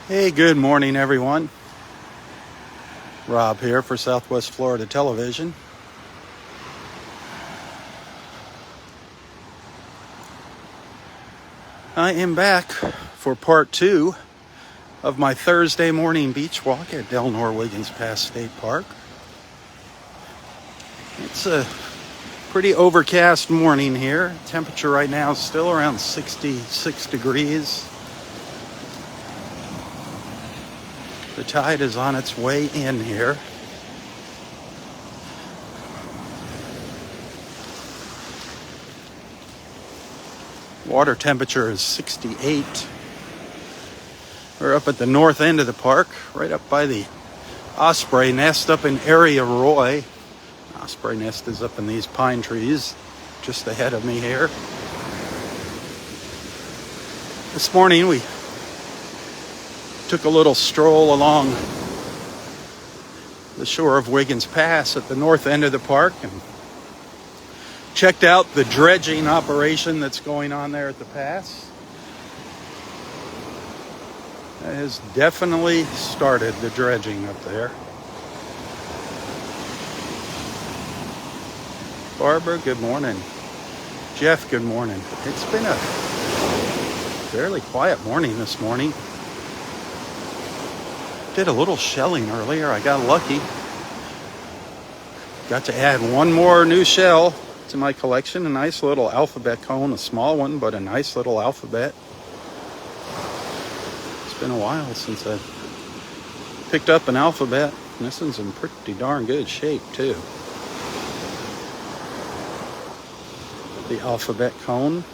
Hey, good morning, everyone. Robb here for Southwest Florida Television. I am back for part 2 of my Thursday morning beach walk at Delnor-Wiggins State Park. It's a pretty overcast morning here. Temperature right now is still around 66 degrees. The tide is on its way in here. Water temperature is 68. We're up at the north end of the park, right up by the osprey nest up in Area Roy. Osprey nest is up in these pine trees just ahead of me here. This morning we took a little stroll along the shore of Wiggins Pass at the north end of the park and checked out the dredging operation that's going on there at the pass. That has definitely started the dredging up there. Barbara, good morning. Jeff, good morning. It's been a fairly quiet morning this morning. Did a little shelling earlier. I got lucky. Got to add one more new shell to my collection. A nice little alphabet cone. A small one, but a nice little alphabet. It's been a while since I picked up an alphabet. This one's in pretty darn good shape, too. The alphabet cone.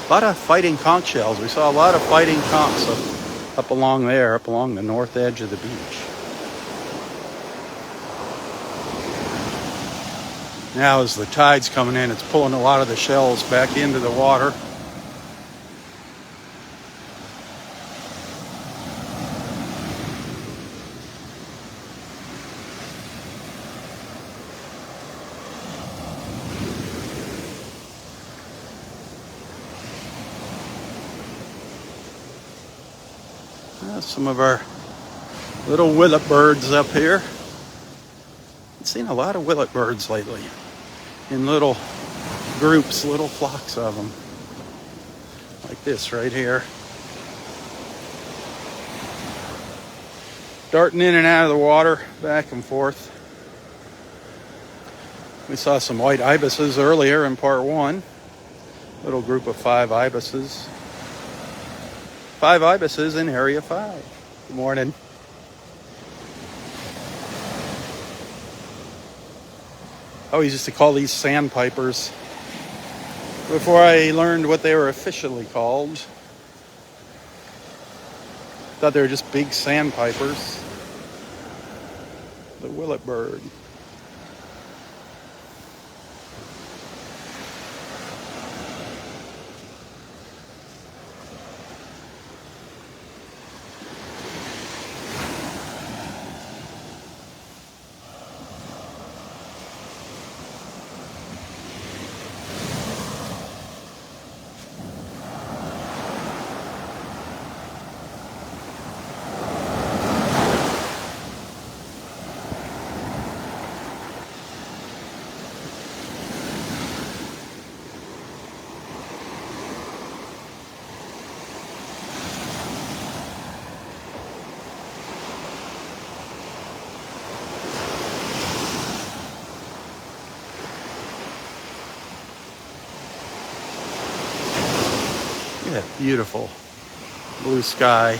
A lot of fighting conch shells. We saw a lot of fighting conchs up along there, up along the north edge of the beach. Now as the tide's coming in, it's pulling a lot of the shells back into the water. Some of our little willet birds up here. I've seen a lot of willet birds lately in little groups, little flocks of them, like this right here, darting in and out of the water, back and forth. We saw some white ibises earlier in part 1. Little group of 5 ibises. 5 ibises in Area 5. Good morning. I always used to call these sandpipers before I learned what they were officially called. Thought they were just big sandpipers. The willet bird. That beautiful blue sky,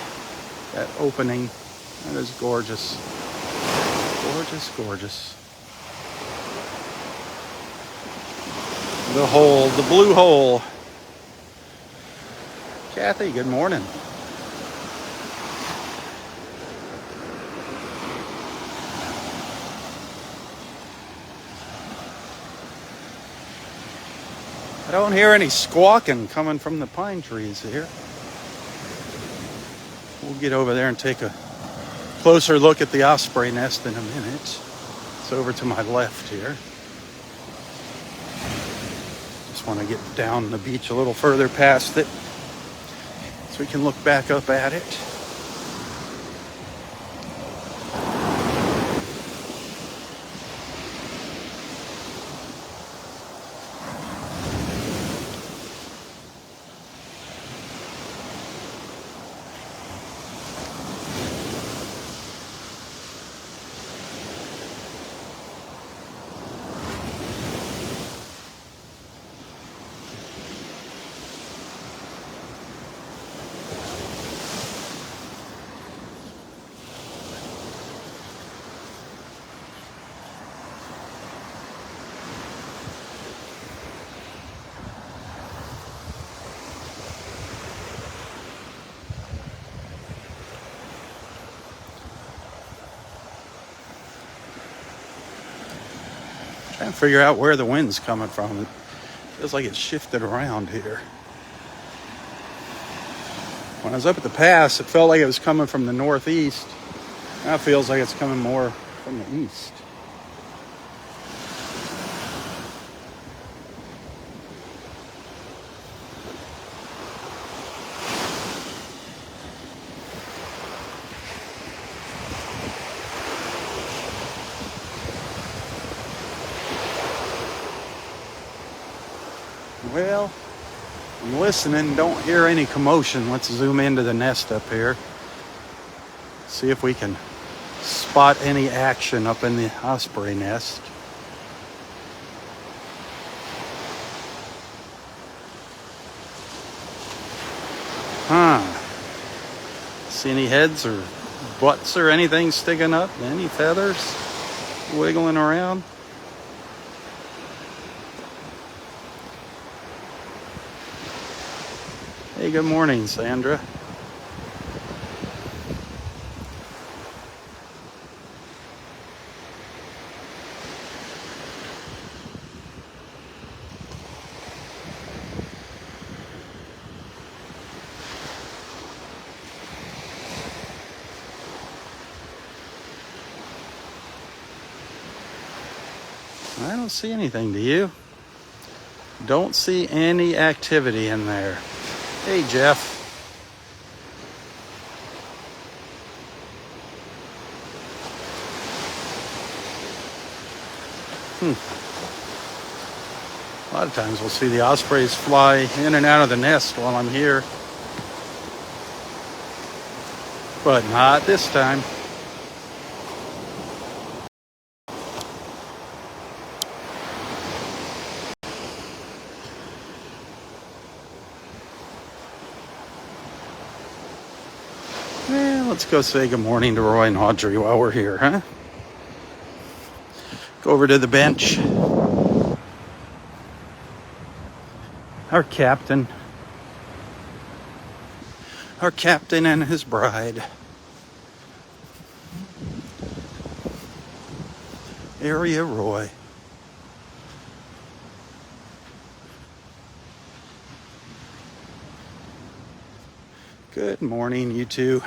that opening, that is gorgeous. Gorgeous, gorgeous. The hole, the blue hole. Kathy, good morning. I don't hear any squawking coming from the pine trees here. We'll get over there and take a closer look at the osprey nest in a minute. It's over to my left here. Just want to get down the beach a little further past it so we can look back up at it. Trying to figure out where the wind's coming from. It feels like it's shifted around here. When I was up at the pass, it felt like it was coming from the northeast. Now it feels like it's coming more from the east. Well, I'm listening, don't hear any commotion. Let's zoom into the nest up here. See if we can spot any action up in the osprey nest. See any heads or butts or anything sticking up? Any feathers wiggling around? Hey, good morning, Sandra. I don't see anything, do you? Don't see any activity in there. Hey, Jeff. A lot of times we'll see the ospreys fly in and out of the nest while I'm here. But not this time. Let's go say good morning to Roy and Audrey while we're here, huh? Go over to the bench. Our captain and his bride. Area Roy. Good morning, you two.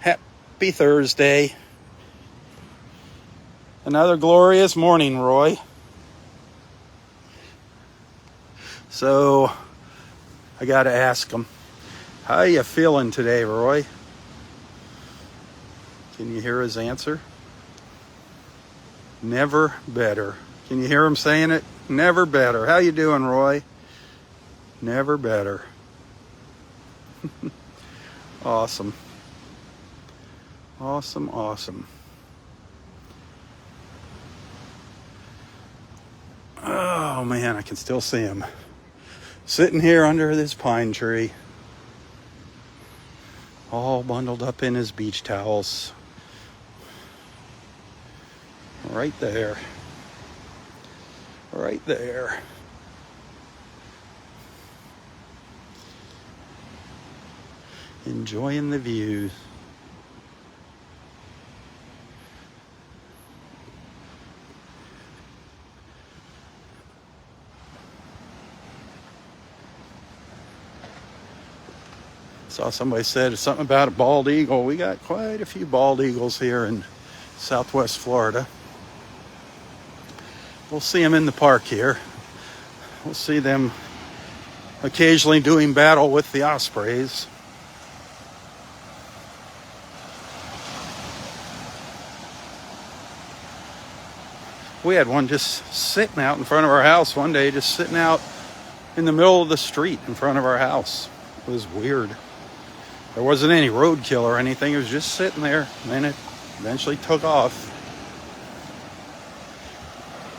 Happy Thursday. Another glorious morning, Roy. So, I gotta ask him, how you feeling today, Roy? Can you hear his answer? Never better. Can you hear him saying it? Never better. How you doing, Roy? Never better. Awesome. Awesome, awesome. Oh man, I can still see him. Sitting here under this pine tree. All bundled up in his beach towels. Right there. Right there. Enjoying the views. Saw somebody said something about a bald eagle. We got quite a few bald eagles here in Southwest Florida. We'll see them in the park here. We'll see them occasionally doing battle with the ospreys. We had one just sitting out in front of our house one day, just sitting out in the middle of the street in front of our house. It was weird. There wasn't any roadkill or anything. It was just sitting there, and then it eventually took off.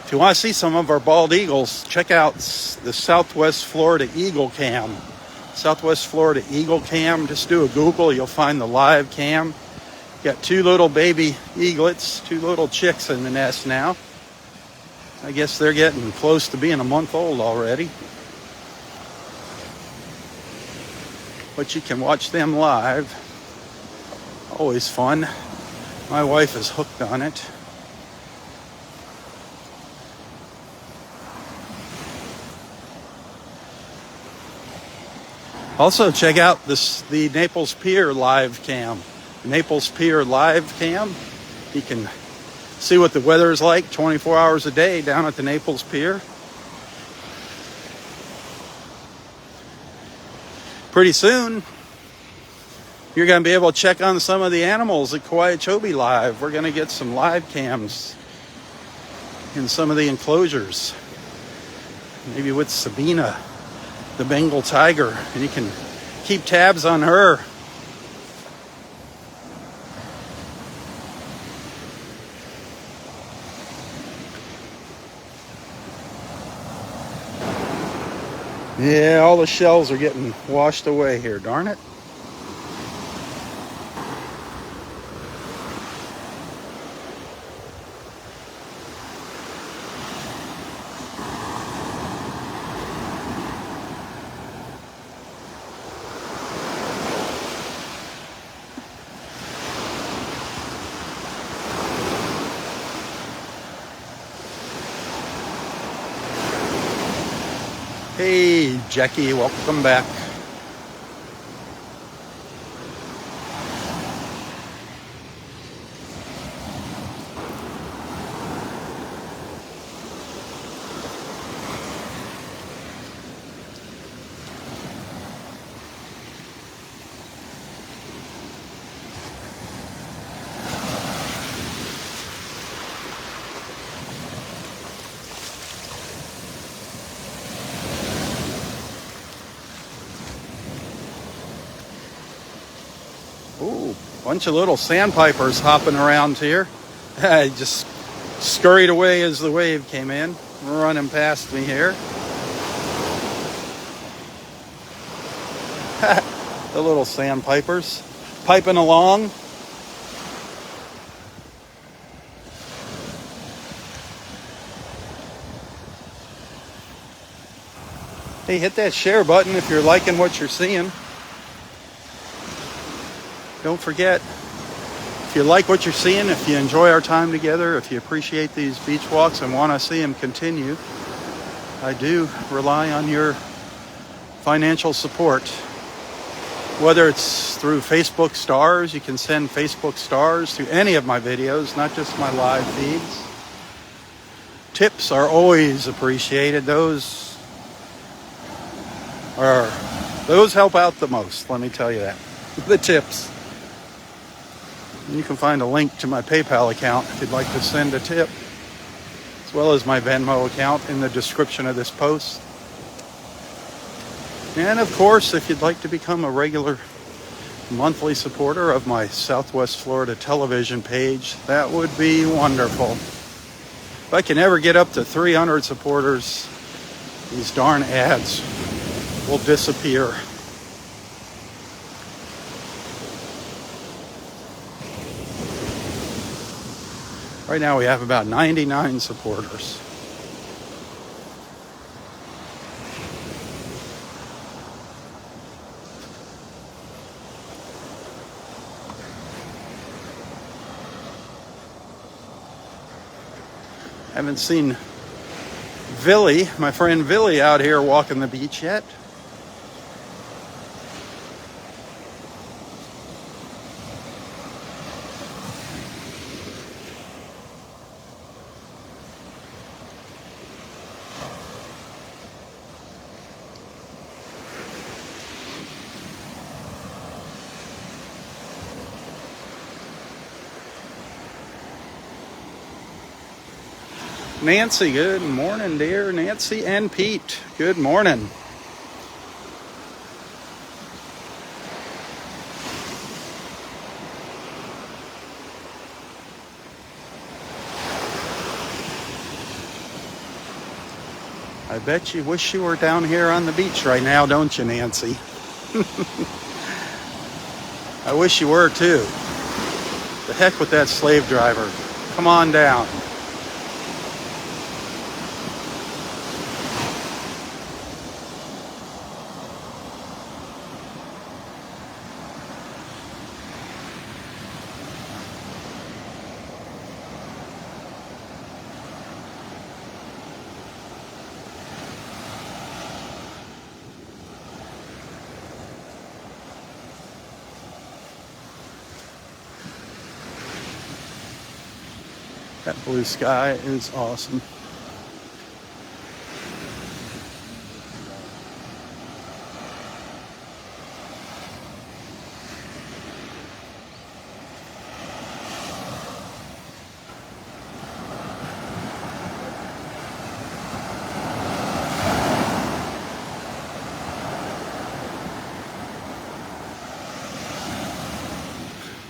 If you want to see some of our bald eagles, check out the Southwest Florida Eagle Cam. Southwest Florida Eagle Cam. Just do a Google. You'll find the live cam. Got two little baby eaglets, two little chicks in the nest now. I guess they're getting close to being a month old already. But you can watch them live. Always fun. My wife is hooked on it. Also, check out the Naples Pier live cam. Naples Pier live cam. You can see what the weather is like 24 hours a day down at the Naples Pier. Pretty soon, you're going to be able to check on some of the animals at Kauai live. We're going to get some live cams in some of the enclosures. Maybe with Sabina, the Bengal tiger, and you can keep tabs on her. Yeah, all the shells are getting washed away here, darn it. Hey, Jackie, welcome back. Ooh, bunch of little sandpipers hopping around here. I just scurried away as the wave came in, running past me here. The little sandpipers piping along. Hey, hit that share button if you're liking what you're seeing. Don't forget, if you like what you're seeing, if you enjoy our time together, if you appreciate these beach walks and want to see them continue, I do rely on your financial support. Whether it's through Facebook stars, you can send Facebook stars to any of my videos, not just my live feeds. Tips are always appreciated. Those help out the most, let me tell you that. The tips. You can find a link to my PayPal account if you'd like to send a tip, as well as my Venmo account in the description of this post. And of course, if you'd like to become a regular monthly supporter of my Southwest Florida television page, that would be wonderful. If I can ever get up to 300 supporters, these darn ads will disappear. Right now we have about 99 supporters. Haven't seen Villy, my friend Villy, out here walking the beach yet. Nancy, good morning, dear. Nancy and Pete, good morning. I bet you wish you were down here on the beach right now, don't you, Nancy? I wish you were too. The heck with that slave driver. Come on down. That blue sky is awesome.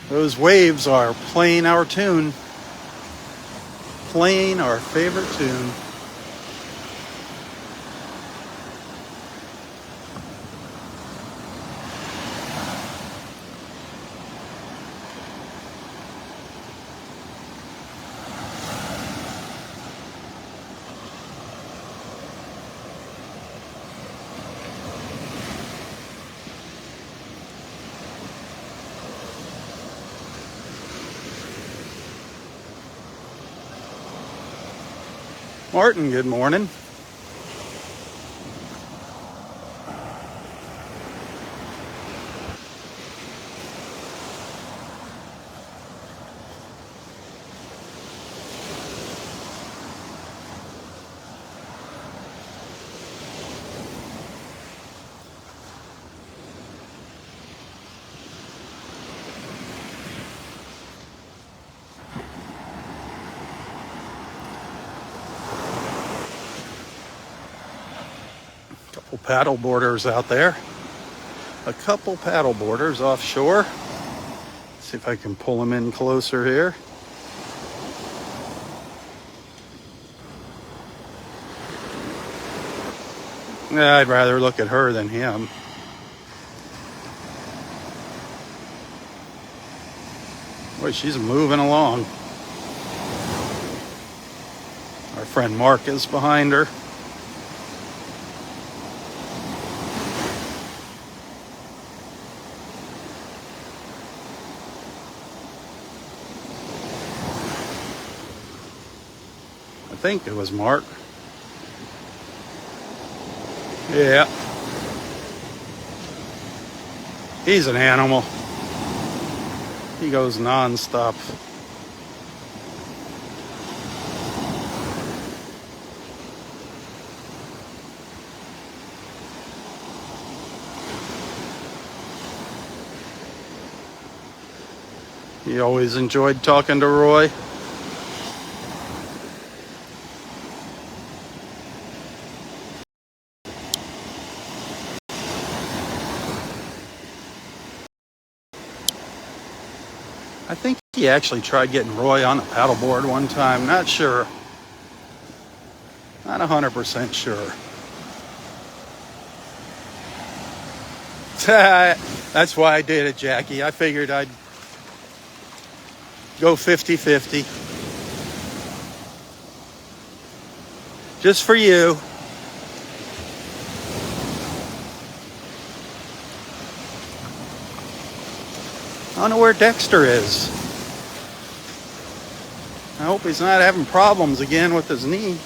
Those waves are playing our tune. Playing our favorite tune. Martin, good morning. Paddle boarders out there. A couple paddle boarders offshore. See if I can pull them in closer here. I'd rather look at her than him. Boy, she's moving along. Our friend Mark is behind her. I think it was Mark. Yeah. He's an animal. He goes nonstop. He always enjoyed talking to Roy. I think he actually tried getting Roy on a paddleboard one time. Not sure. Not 100% sure. That's why I did it, Jackie. I figured I'd go 50-50. Just for you. I don't know where Dexter is. I hope he's not having problems again with his knee.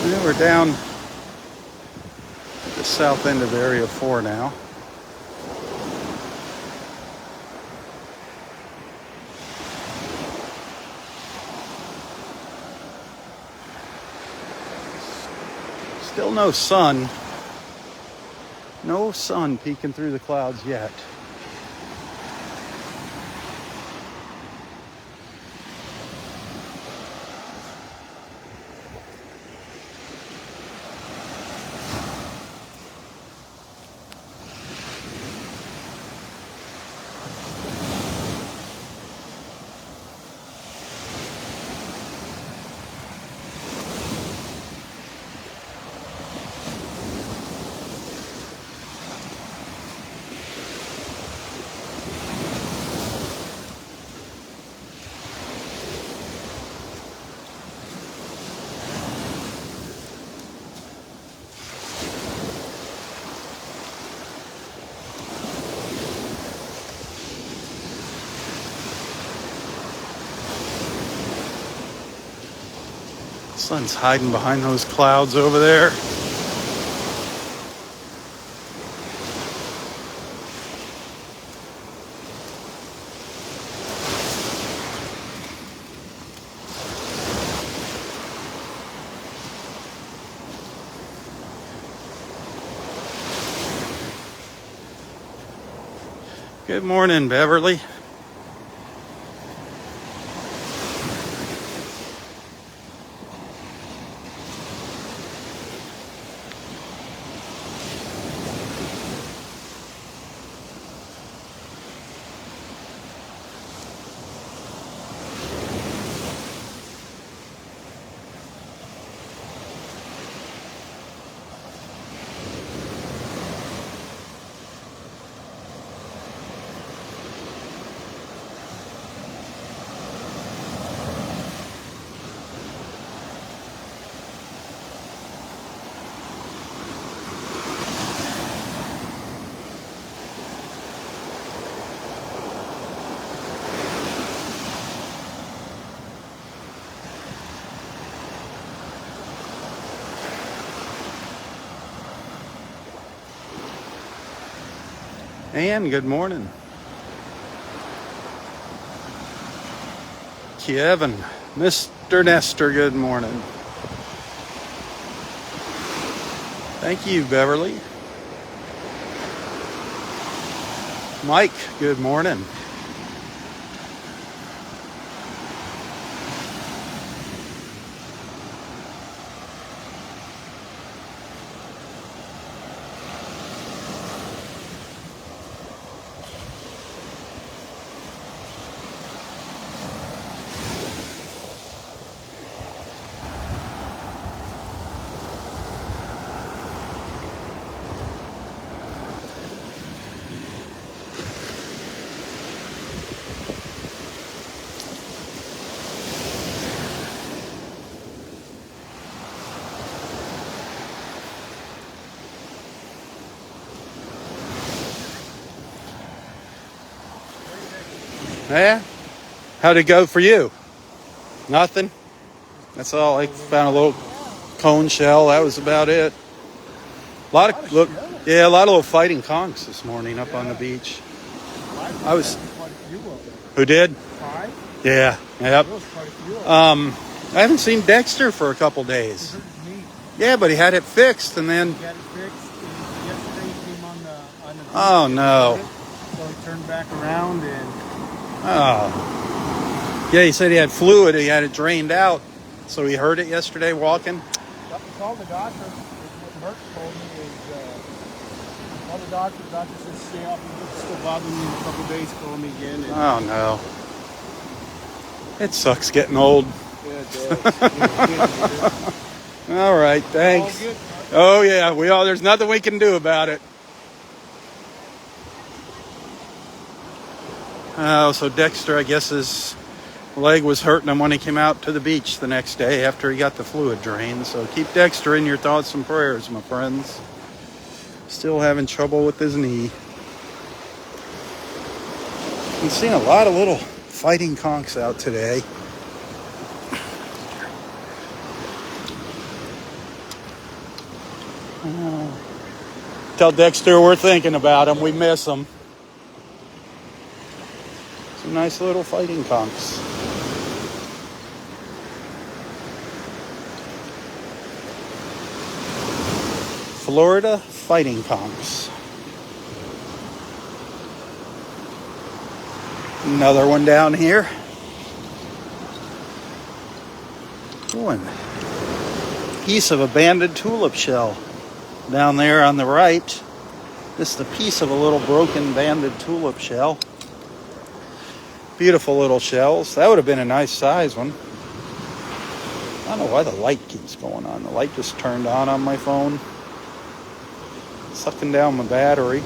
Yeah, we're down at the south end of Area 4 now. Still no sun. No sun peeking through the clouds yet. Sun's hiding behind those clouds over there. Good morning, Beverly. And good morning. Kevin, Mr. Nestor, good morning. Thank you, Beverly. Mike, good morning. Yeah? How'd it go for you? Nothing? That's all. I found a little cone shell. That was about it. A lot of little fighting conchs this morning up on the beach. Who did? Yeah. Yep. I haven't seen Dexter for a couple days. Yeah, but he had it fixed and then. Yesterday he came on the Oh no. So he turned back around and. Oh. Yeah, he said he had fluid. He had it drained out. So he heard it yesterday walking. Called the doctor. What Merck told me is call the doctor. The doctor says stay off. It's still bothering me in a couple of days. Call me again. And, oh no. It sucks getting old. Yeah, it does. All right, thanks. All good. Oh yeah, there's nothing we can do about it. Oh, so Dexter, I guess his leg was hurting him when he came out to the beach the next day after he got the fluid drained. So keep Dexter in your thoughts and prayers, my friends. Still having trouble with his knee. We've seen a lot of little fighting conchs out today. Tell Dexter we're thinking about him. We miss him. Some nice little fighting conchs. Florida fighting conchs. Another one down here. One piece of a banded tulip shell down there on the right. This is the piece of a little broken banded tulip shell. Beautiful little shells. That would have been a nice size one. I don't know why the light keeps going on. The light just turned on my phone. Sucking down my battery.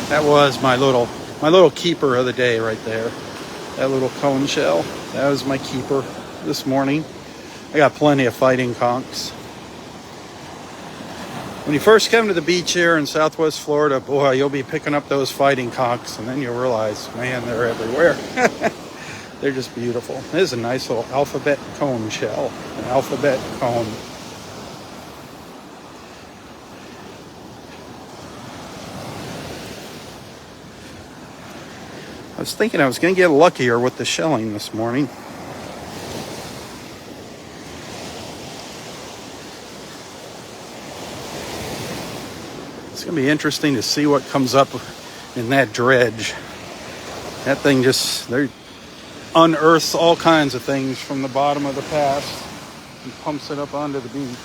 That was my little keeper of the day right there. That little cone shell. That was my keeper this morning. I got plenty of fighting conchs. When you first come to the beach here in Southwest Florida, boy, you'll be picking up those fighting conchs, and then you'll realize, man, they're everywhere. They're just beautiful. This is a nice little alphabet cone shell. An alphabet cone. I was thinking I was going to get luckier with the shelling this morning. It's going to be interesting to see what comes up in that dredge. That thing just unearths all kinds of things from the bottom of the pass and pumps it up onto the beach.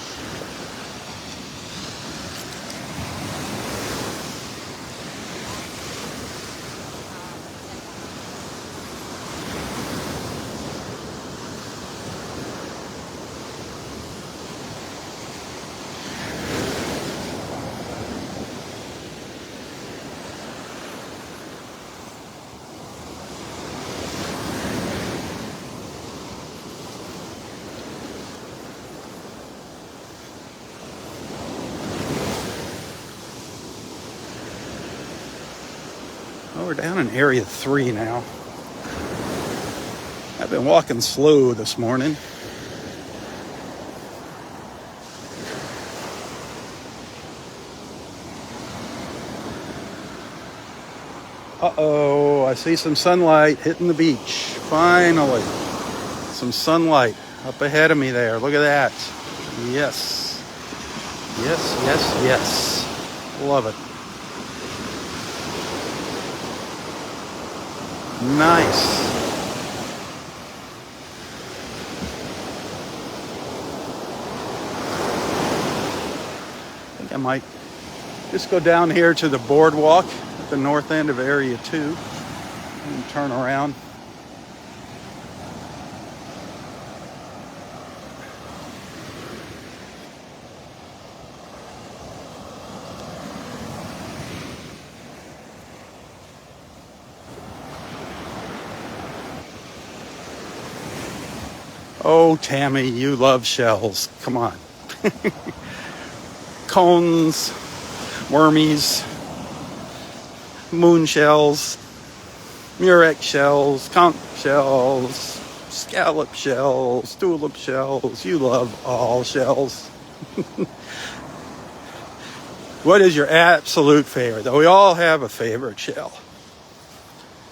We're down in Area 3 now. I've been walking slow this morning. Uh-oh, I see some sunlight hitting the beach. Finally. Some sunlight up ahead of me there. Look at that. Yes. Yes, yes, yes. Love it. Nice. I think I might just go down here to the boardwalk at the north end of Area 2 and turn around. Oh, Tammy, you love shells. Come on. Cones, wormies, moon shells, murex shells, conch shells, scallop shells, tulip shells. You love all shells. What is your absolute favorite? Though we all have a favorite shell.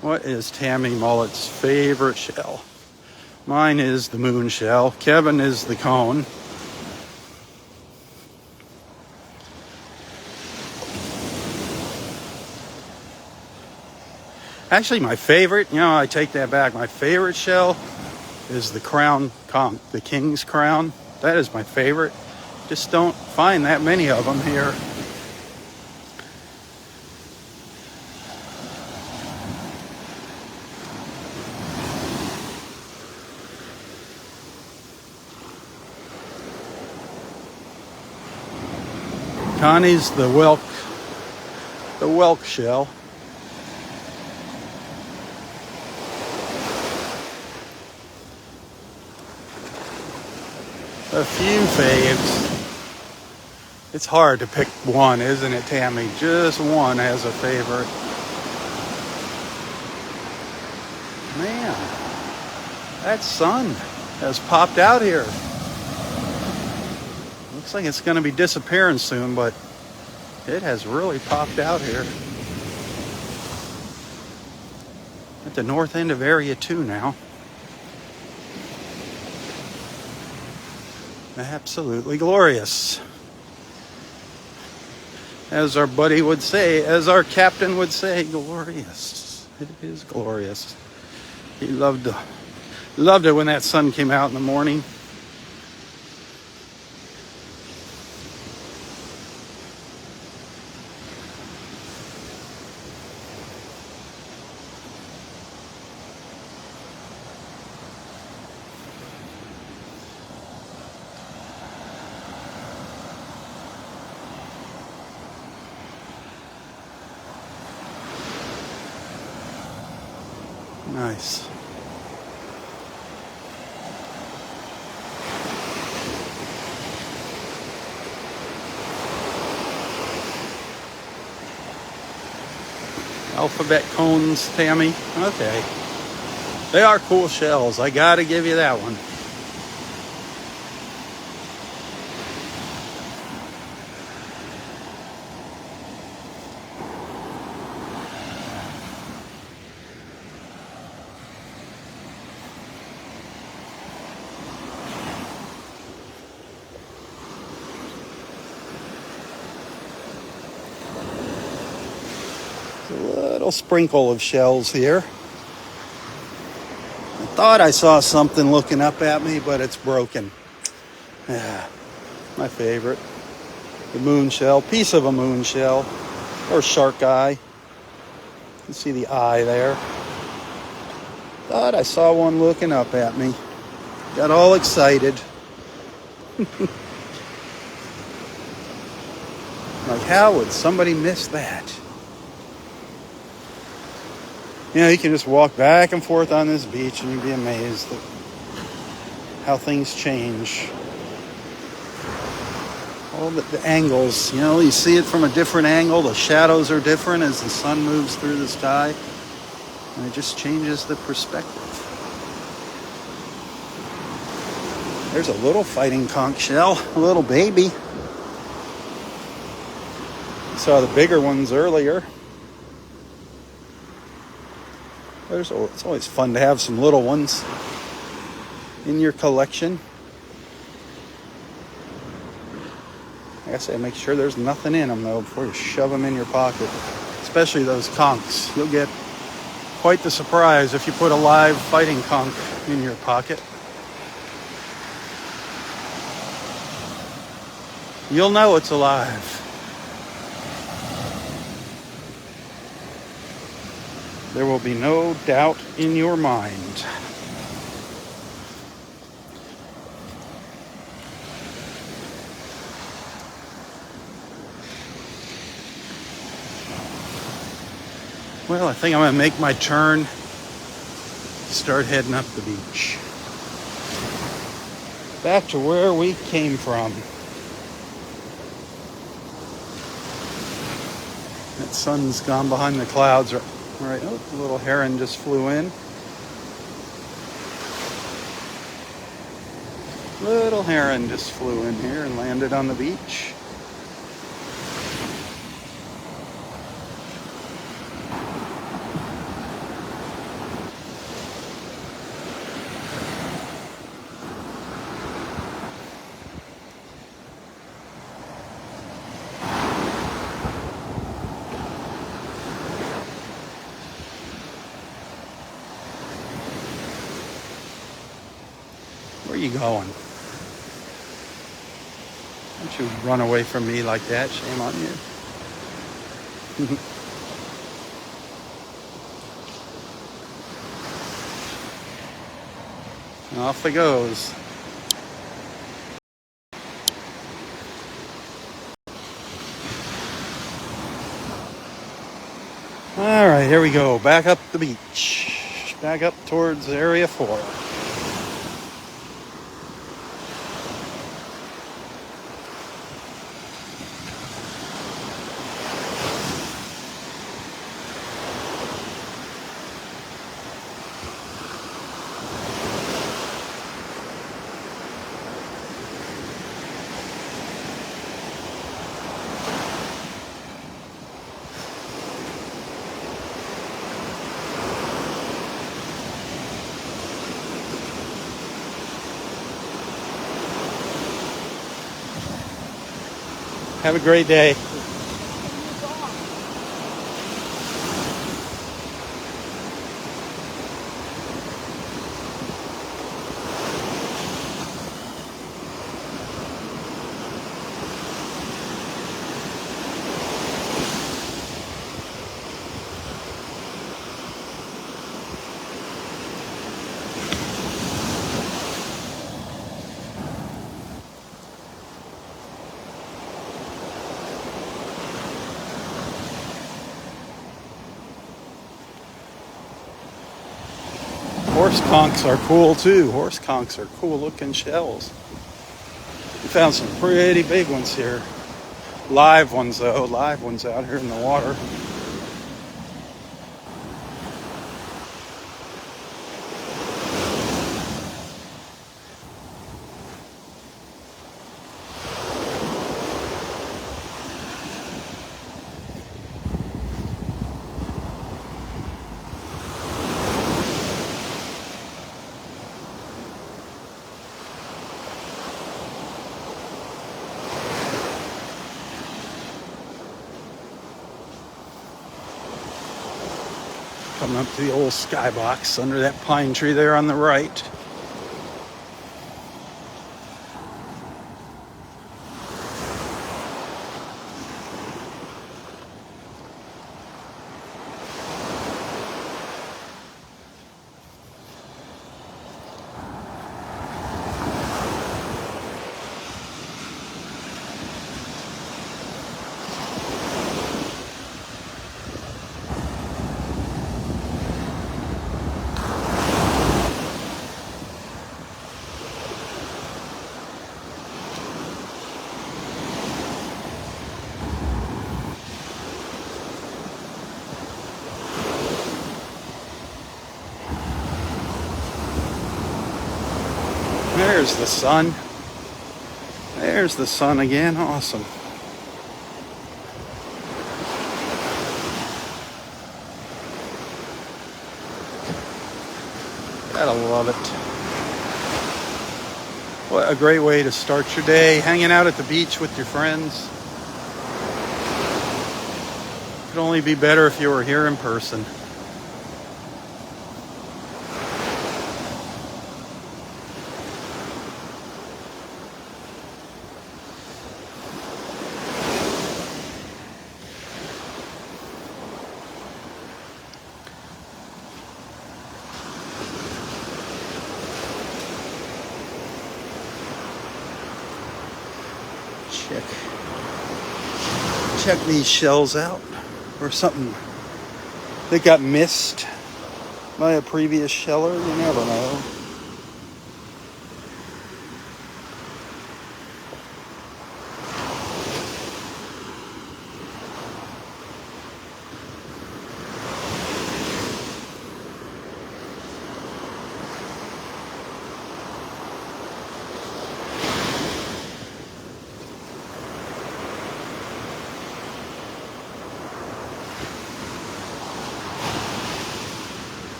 What is Tammy Mullet's favorite shell? Mine is the moon shell. Kevin is the cone. Actually, my favorite, I take that back. My favorite shell is the crown conch, the king's crown. That is my favorite. Just don't find that many of them here. Connie's the whelk shell. A few faves. It's hard to pick one, isn't it, Tammy? Just one has a favorite. Man, that sun has popped out here. Looks like it's going to be disappearing soon, but it has really popped out here. At the north end of Area 2 now. Absolutely glorious. As our buddy would say, as our captain would say, glorious. It is glorious. He loved it when that sun came out in the morning. Nice. Alphabet cones, Tammy. Okay. They are cool shells. I gotta give you that one. A little sprinkle of shells here. I thought I saw something looking up at me, but it's broken. Yeah, my favorite. The moon shell, piece of a moon shell, or shark eye. You can see the eye there. Thought I saw one looking up at me. Got all excited. Like, how would somebody miss that? You know, you can just walk back and forth on this beach and you'd be amazed at how things change. All the angles, you know, you see it from a different angle. The shadows are different as the sun moves through the sky. And it just changes the perspective. There's a little fighting conch shell, a little baby. Saw the bigger ones earlier. It's always fun to have some little ones in your collection. Like I say, make sure there's nothing in them, though, before you shove them in your pocket. Especially those conchs. You'll get quite the surprise if you put a live fighting conch in your pocket. You'll know it's alive. There will be no doubt in your mind. Well, I think I'm going to make my turn, start heading up the beach. Back to where we came from. That sun's gone behind the clouds. Right, oh, a little heron just flew in. Little heron just flew in here and landed on the beach. Where are you going? Don't you run away from me like that. Shame on you. Off it goes. All right, here we go. Back up the beach. Back up towards Area 4. Have a great day. Horse conchs are cool too. Horse conchs are cool looking shells. We found some pretty big ones here. Live ones though, live ones out here in the water. Coming up to the old skybox under that pine tree there on the right. There's the sun. There's the sun again. Awesome. Gotta love it. What a great way to start your day. Hanging out at the beach with your friends. Could only be better if you were here in person. Check these shells out, or something that got missed by a previous sheller. You never know.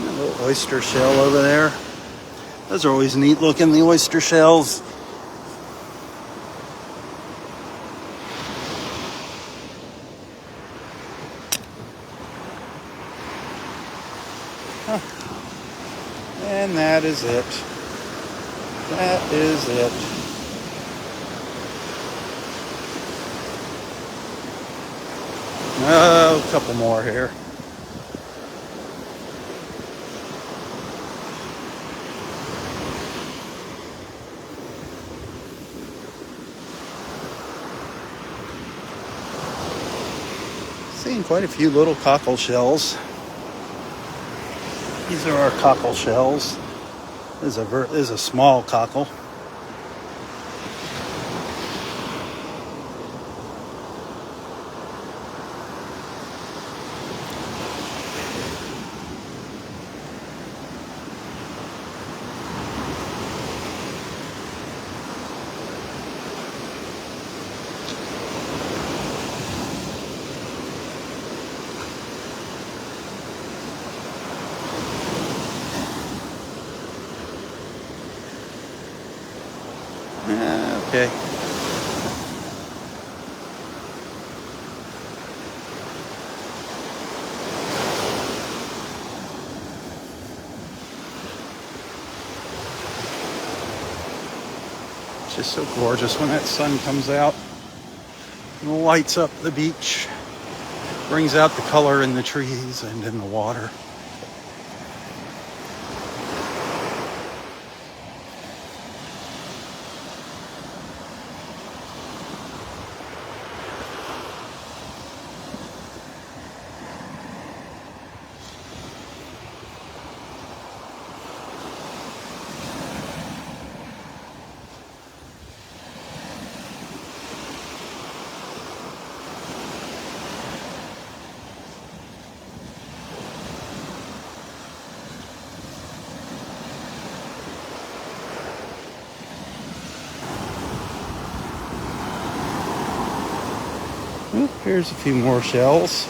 Little oyster shell over there. Those are always neat looking, the oyster shells. Huh. And that is it. That is it. Oh, a couple more here. Seen quite a few little cockle shells. These are our cockle shells. This is a small cockle. okay. It's just so gorgeous when that sun comes out and lights up the beach, brings out the color in the trees and in the water. Oop, here's a few more shells.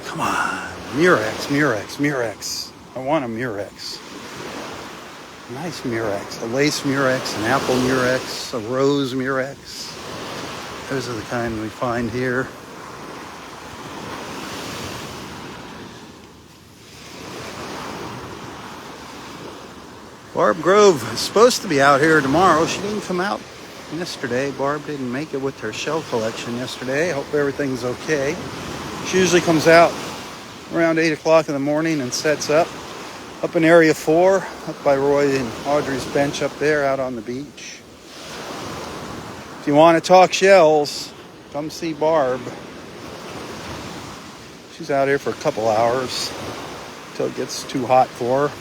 Come on, Murex, Murex, Murex. I want a Murex. Nice Murex, a lace Murex, an apple Murex, a rose Murex. Those are the kind we find here. Barb Grove is supposed to be out here tomorrow. She didn't come out yesterday. Barb didn't make it with her shell collection yesterday. I hope everything's okay. She usually comes out around 8 o'clock in the morning and sets up in Area 4, up by Roy and Audrey's bench up there out on the beach. If you want to talk shells, come see Barb. She's out here for a couple hours until it gets too hot for her.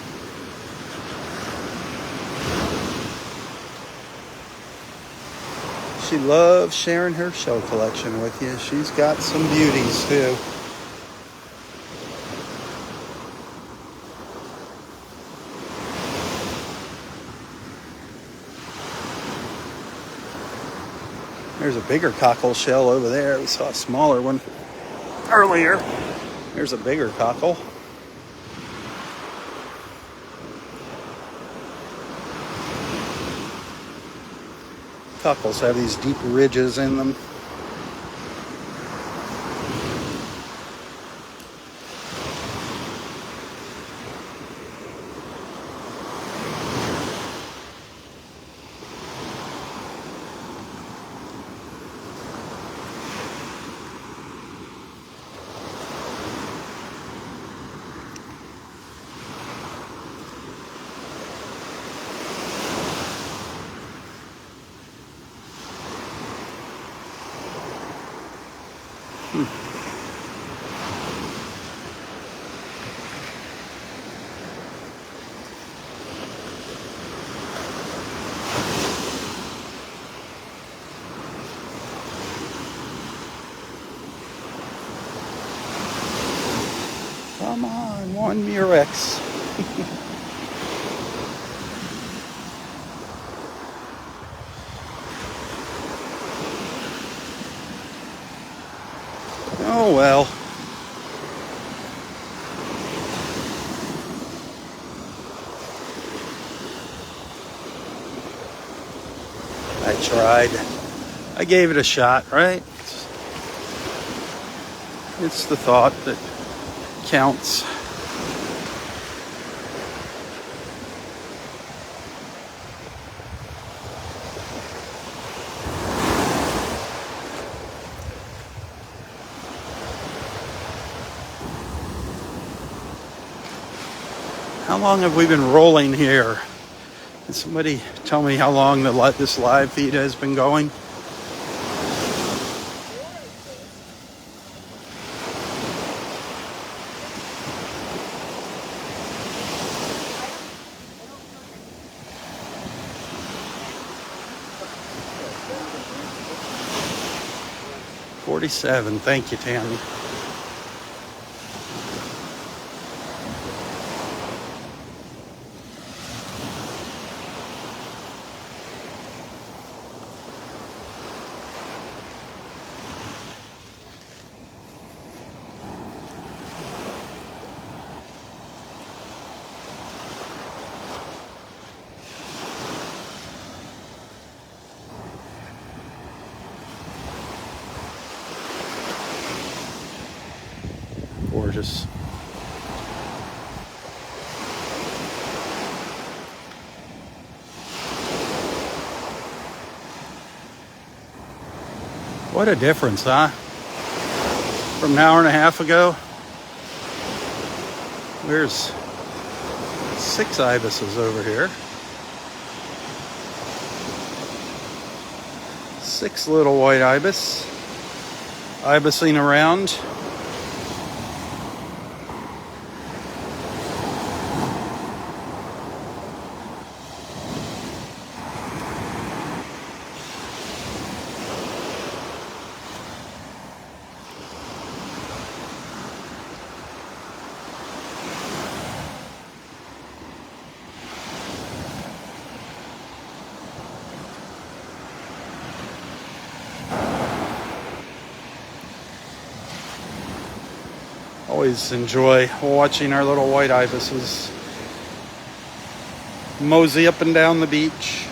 She loves sharing her shell collection with you. She's got some beauties too. There's a bigger cockle shell over there. We saw a smaller one earlier. There's a bigger cockle. Cockles have these deep ridges in them. Come on, one Murex. Oh well. I tried. I gave it a shot, right? It's the thought that counts. How long have we been rolling here? Can somebody tell me how long this live feed has been going? $47. Thank you, Tammy. gorgeous. What a difference, huh? From an hour and a half ago. There's 6 ibises over here. 6 little white ibis. Ibising around. Always enjoy watching our little white ibises mosey up and down the beach.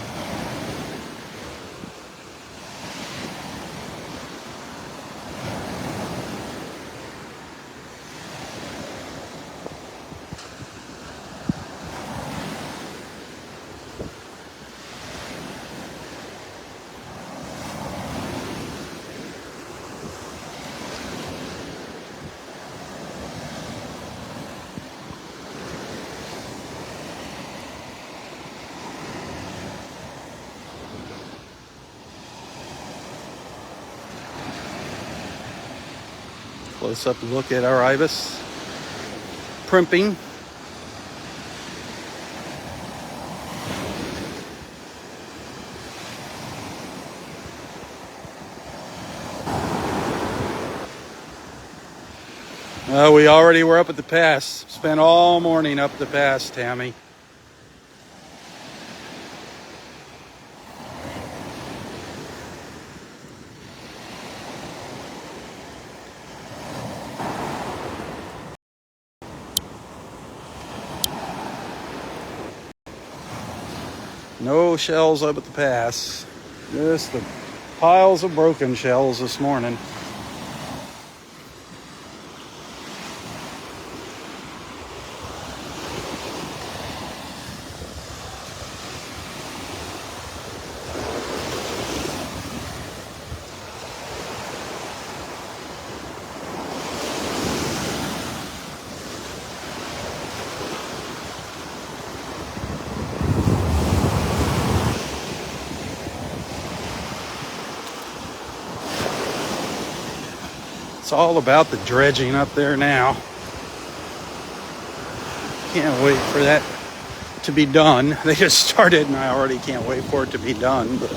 Close up look at our ibis primping. We already were up at the pass. Spent all morning up the pass, Tammy. No shells up at the pass. Just the piles of broken shells this morning. It's all about the dredging up there now. Can't wait for that to be done. They just started and I already can't wait for it to be done. But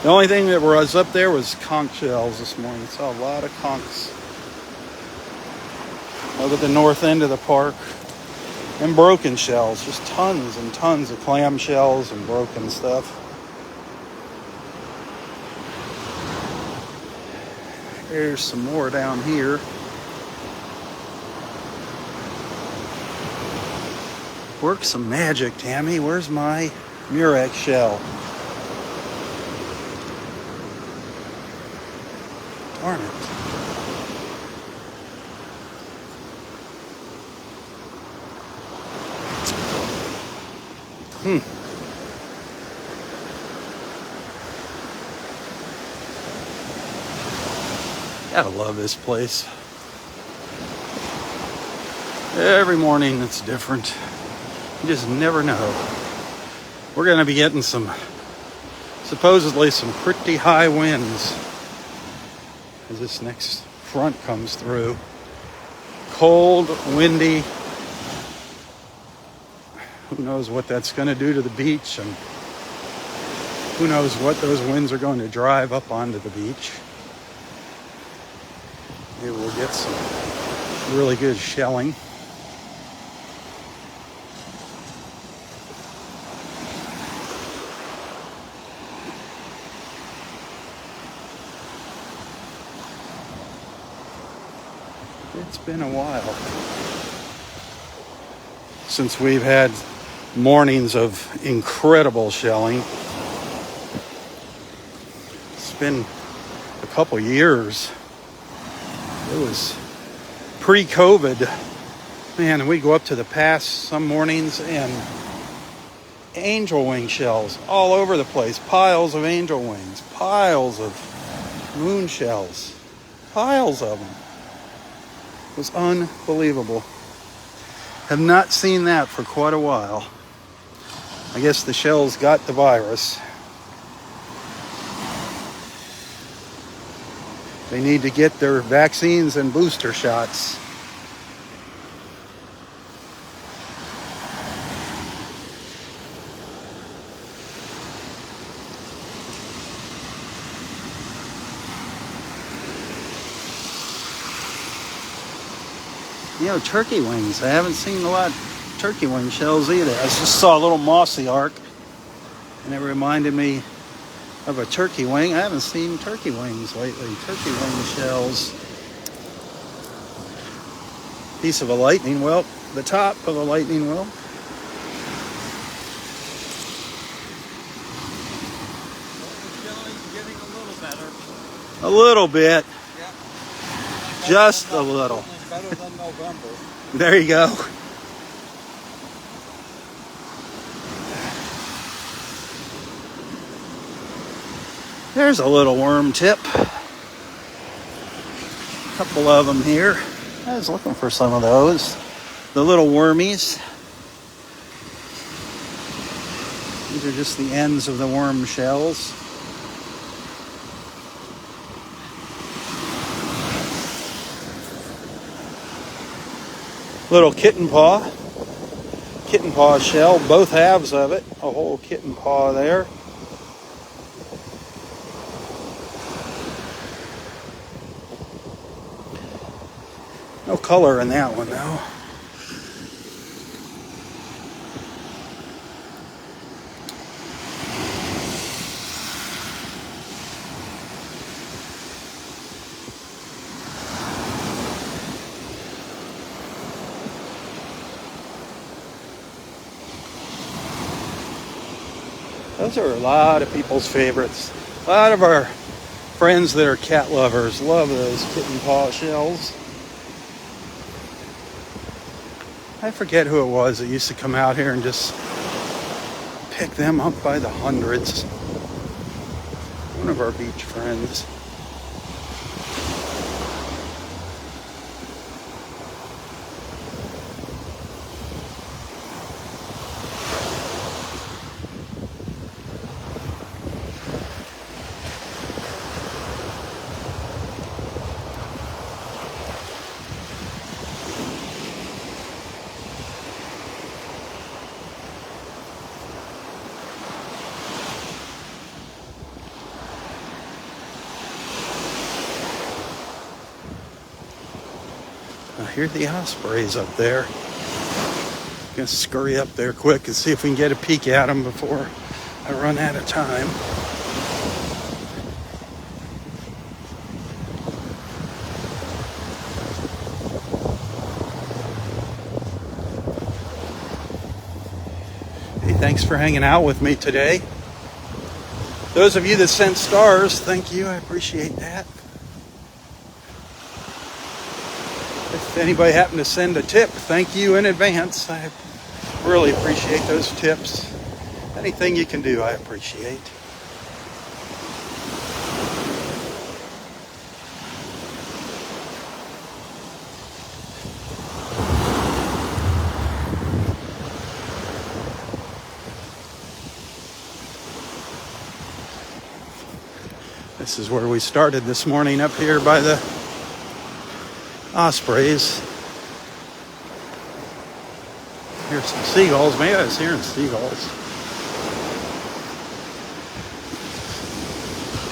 the only thing that was up there was conch shells this morning. Saw a lot of conchs over the north end of the park. And broken shells, just tons and tons of clam shells and broken stuff. There's some more down here. Work some magic, Tammy. Where's my Murex shell? Darn it. Gotta love this place. Every morning it's different. You just never know. We're gonna be getting supposedly some pretty high winds as this next front comes through. Cold, windy. Who knows what that's gonna do to the beach, and who knows what those winds are going to drive up onto the beach. Maybe we'll get some really good shelling. It's been a while since we've had mornings of incredible shelling. It's been a couple years It was pre-COVID. Man, we go up to the pass some mornings and angel wing shells all over the place. Piles of angel wings, piles of moon shells, piles of them. It was unbelievable. Have not seen that for quite a while. I guess the shells got the virus. They need to get their vaccines and booster shots. You know, turkey wings. I haven't seen a lot of turkey wing shells either. I just saw a little mossy arc, and it reminded me of a turkey wing. I haven't seen turkey wings lately. Turkey wing shells. Piece of a lightning well. The top of a lightning well. Getting a little better. A little bit. Yeah. Just a little. Better than November. There you go. There's a little worm tip. A couple of them here. I was looking for some of those. The little wormies. These are just the ends of the worm shells. Little kitten paw shell, both halves of it, a whole kitten paw there. No color in that one though. Those are a lot of people's favorites. A lot of our friends that are cat lovers love those kitten paw shells. I forget who it was that used to come out here and just pick them up by the hundreds. One of our beach friends. I hear the ospreys up there. Gonna scurry up there quick and see if we can get a peek at them before I run out of time. Hey, thanks for hanging out with me today. Those of you that sent stars, thank you. I appreciate that. If anybody happened to send a tip, thank you in advance. I really appreciate those tips. Anything you can do, I appreciate. This is where we started this morning, up here by the ospreys. Here's some seagulls. Maybe I was hearing seagulls.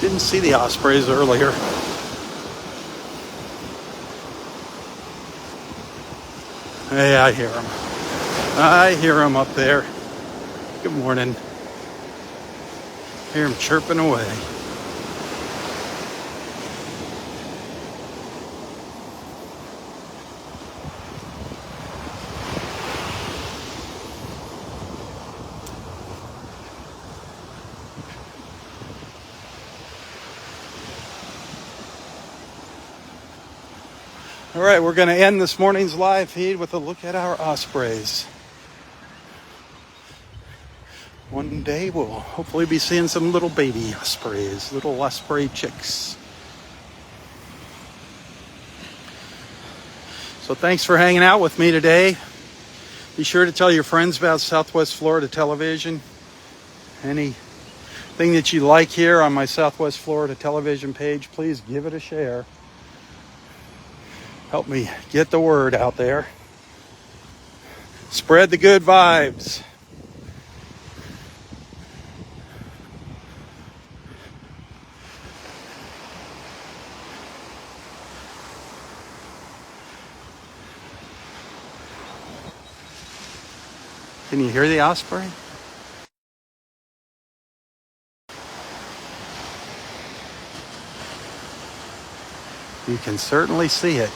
Didn't see the ospreys earlier. Hey, I hear them. I hear them up there. Good morning. Hear them chirping away. All right, we're going to end this morning's live feed with a look at our ospreys. One day we'll hopefully be seeing some little baby ospreys, little osprey chicks. So thanks for hanging out with me today. Be sure to tell your friends about Southwest Florida Television. Anything that you like here on my Southwest Florida Television page, please give it a share. Help me get the word out there. Spread the good vibes. Can you hear the osprey? You can certainly see it.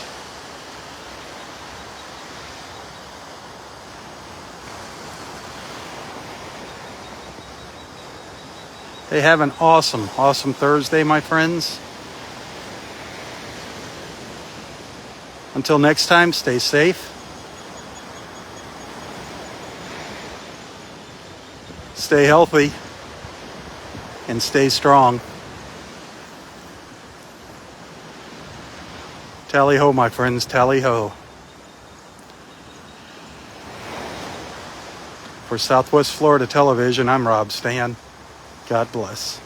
Hey, have an awesome Thursday, my friends. Until next time, stay safe. Stay healthy. And stay strong. Tally ho, my friends, tally ho. For Southwest Florida Television, I'm Robb Stan. God bless.